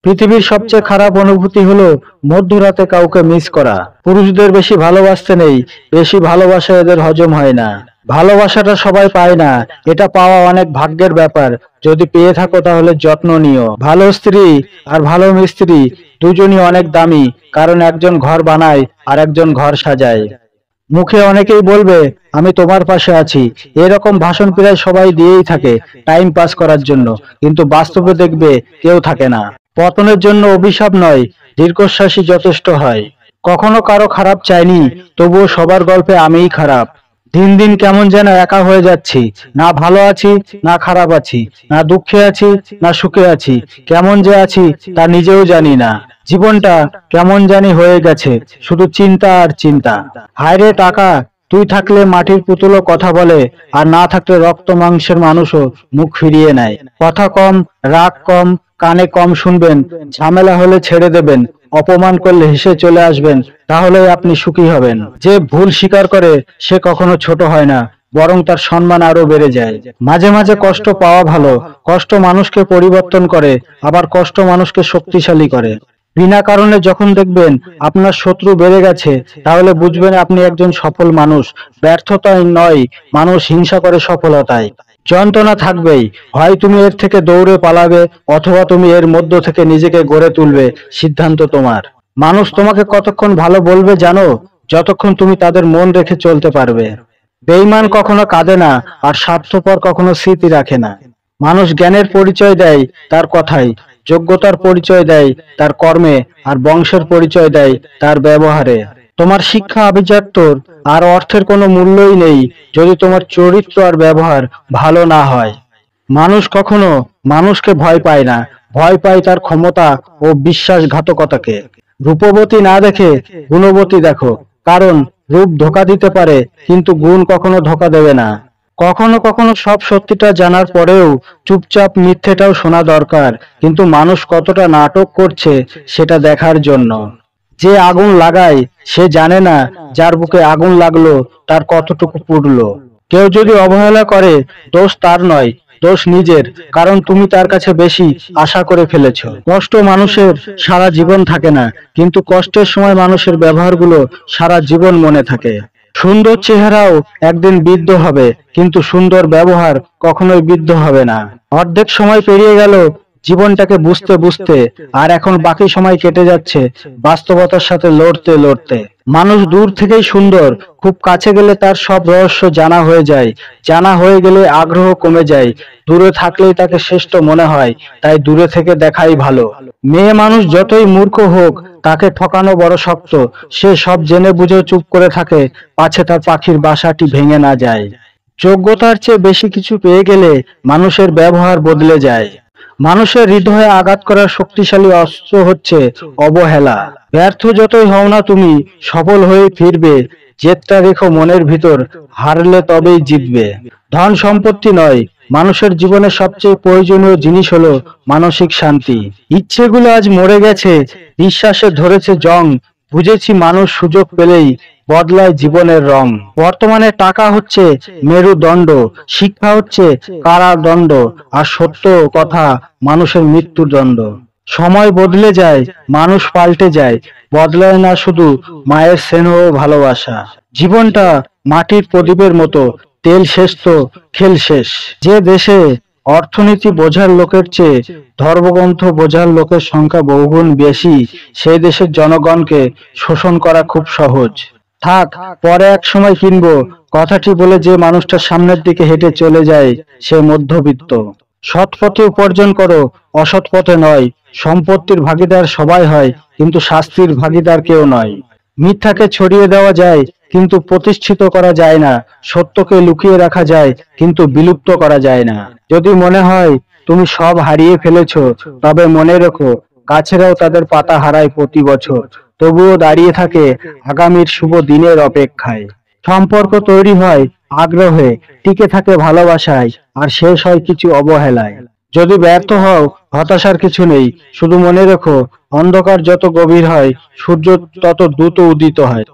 পৃথিবীর সবচেয়ে খারাপ অনুভূতি হলো মধ্যরাতে কাউকে মিস করা। পুরুষদের বেশি ভালোবাসতে নেই, বেশি ভালোবাসা এদের হজম হয় না। ভালোবাসাটা সবাই পায় না, এটা পাওয়া অনেক ভাগ্যের ব্যাপার। যদি পেয়ে থাকো তাহলে যত্ন নিও। ভালো স্ত্রী আর ভালো মিস্ত্রি দুজনই অনেক দামি, কারণ একজন ঘর বানায় আর একজন ঘর সাজায়। মুখে অনেকেই বলবে আমি তোমার পাশে আছি, এরকম ভাষণ প্রায় সবাই দিয়েই থাকে টাইম পাস করার জন্য, কিন্তু বাস্তবে দেখবে কেউ থাকে না। পতনের জন্য অভিশাপ নয়, দীর্ঘশ্বাসই যথেষ্ট হয়। কখনো কারো খারাপ চাইনি, তবুও সবার গল্পে আমিই খারাপ। দিন দিন কেমন যেন একা হয়ে যাচ্ছি, না ভালো আছি না খারাপ আছি, না দুঃখে আছি না সুখে আছি, কেমন যে আছি তা নিজেও জানি না। জীবনটা কেমন জানি হয়ে গেছে, শুধু চিন্তা আর চিন্তা। হায়রে টাকা, তুই থাকলে মাটির পুতুলও কথা বলে, আর না থাকলে রক্ত মাংসের মানুষও মুখ ফিরিয়ে নেয়। কথা কম, রাগ কম, কানে কম শুনবেন, ঝামেলা হলে ছেড়ে দেবেন, অপমান করলে হেসে চলে আসবেন, তাহলেই আপনি সুখী হবেন। যে ভুল স্বীকার করে সে কখনো ছোট হয় না, বরং তার সম্মান আরো বেড়ে যায়। মাঝে মাঝে কষ্ট পাওয়া ভালো, কষ্ট মানুষকে পরিবর্তন করে, আবার কষ্ট মানুষকে শক্তিশালী করে। বিনা কারণে যখন দেখবেন আপনার শত্রু বেড়ে গেছে, তাহলে বুঝবেন আপনি একজন সফল মানুষ। ব্যর্থতায় নয়, মানুষ হিংসা করে সফলতায়। যন্ত্রণা থাকবেই, হয় তুমি এর থেকে দৌড়ে পালাবে, অথবা তুমি এর মধ্য থেকে নিজেকে গড়ে তুলবে। সিদ্ধান্ত তোমার। মানুষ তোমাকে কতক্ষণ ভালো বলবে জানো? যতক্ষণ তুমি তাদের মন রেখে চলতে পারবে। বেঈমান কখনো কাঁদে না, আর স্বার্থপর কখনো স্মৃতি রাখে না। মানুষ জ্ঞানের পরিচয় দেয় তার কথায়, যোগ্যতার পরিচয় দেয় তার কর্মে, আর বংশের পরিচয় দেয় তার ব্যবহারে। তোমার শিক্ষা আভিজাত্য আর অর্থের কোনো মূল্যই নেই যদি তোমার চরিত্র আর ব্যবহার ভালো না হয়। মানুষ কখনো মানুষকে ভয় পায় না, ভয় পায় তার ক্ষমতা ও বিশ্বাসঘাতকতাকে। রূপবতী না দেখে গুণবতী দেখো, কারণ রূপ ধোঁকা দিতে পারে, কিন্তু গুণ কখনো ধোঁকা দেবে না। কখনো কখনো সব সত্যিটা জানার পরেও চুপচাপ মিথ্যেটাও শোনা দরকার, কিন্তু মানুষ কতটা নাটক করছে সেটা দেখার জন্য। যে আগুন লাগায় সে জানে না যার বুকে আগুন লাগলো তার কতটুকু পুড়লো। কেউ যদি অবহেলা করে, দোষ তার নয়, দোষ নিজের, কারণ তুমি তার কাছে বেশি আশা করে ফেলেছো। কষ্ট মানুষের সারা জীবন থাকে না, কিন্তু কষ্টের সময় মানুষের ব্যবহারগুলো সারা জীবন মনে থাকে। সুন্দর চেহারাও একদিন বৃদ্ধ হবে, কিন্তু সুন্দর ব্যবহার কখনোই বৃদ্ধ হবে না। অর্ধেক সময় পেরিয়ে গেল জীবনটাকে বুঝতে বুঝতে, আর এখন বাকি সময় কেটে যাচ্ছে বাস্তবতার সাথে লড়তে লড়তে। মানুষ দূর থেকেই সুন্দর, খুব কাছে গেলে তার সব রহস্য জানা হয়ে যায়, জানা হয়ে গেলে আগ্রহ কমে যায়। দূরে থাকলেই তাকে শ্রেষ্ঠ মনে হয়, তাই দূরে থেকে দেখাই ভালো। মেয়ে মানুষ যতই মূর্খ হোক, তাকে ঠকানো বড় শক্ত। সে সব জেনে বুঝে চুপ করে থাকে, পাছে তার পাখির বাসাটি ভেঙে না যায়। যোগ্যতার চেয়ে বেশি কিছু পেয়ে গেলে মানুষের ব্যবহার বদলে যায়। মানুষের হৃদয়ে আঘাত করার শক্তিশালী অস্ত্র হচ্ছে অবহেলা। ব্যর্থ যতই হও না তুমি, সফল হয়ে ফিরবে। জেদটা রেখো মনের ভিতর, হারলে তবেই জিতবে। ধন সম্পত্তি নয়, মানুষের জীবনে সবচেয়ে প্রয়োজনীয় জিনিস হলো মানসিক শান্তি। ইচ্ছেগুলো আজ মরে গেছে, বিশ্বাসে ধরেছে জং। বুঝেছি মানুষ সুযোগ পেলেই বদলায় জীবনের রং। বর্তমানে টাকা হচ্ছে মেরুদণ্ড, শিক্ষা হচ্ছে কারাদণ্ড, আর সত্য কথা মানুষের মৃত্যুদণ্ড। সময় বদলে যায়, মানুষ পাল্টে যায়, বদলায় না শুধু মায়ের স্নেহ ও ভালোবাসা। জীবনটা মাটির প্রদীপের মতো, তেল শেষ তো খেল শেষ। যে দেশে অর্থনীতি বোঝার লোকের চেয়ে ধর্মগ্রন্থ বোঝার লোকের সংখ্যা বহুগুণ বেশি, সেই দেশের জনগণকে শোষণ করা খুব সহজ। থাক, পরে এক সময় কিনবো কথাটি বলে যে মানুষটা সামনের দিকে হেঁটে চলে যায় সে মধ্যবিত্ত। সৎ পথে উপার্জন করো, অসৎ পথে নয়। সম্পত্তির ভাগীদার সবাই হয়, কিন্তু শাস্তির ভাগীদার কেউ নয়। মিথ্যাকে ছড়িয়ে দেওয়া যায়, কিন্তু প্রতিষ্ঠিত করা যায় না। সত্যকে লুকিয়ে রাখা যায়, কিন্তু বিলুপ্ত করা যায় না। যদি মনে হয় তুমি সব হারিয়ে ফেলেছো, তবে মনে রেখো গাছেরাও তাদের পাতা হারায় প্রতি বছর, তবুও দাঁড়িয়ে থাকে আগামীর শুভ দিনের অপেক্ষায়। সম্পর্ক তৈরি হয় আগ্রহে, টিকে থাকে ভালোবাসায়, আর শেষ হয় কিছু অবহেলায়। যদি ব্যর্থ হও, হতাশার কিছু নেই, শুধু মনে রেখো অন্ধকার যত গভীর হয়, সূর্য তত দ্রুত উদিত হয়।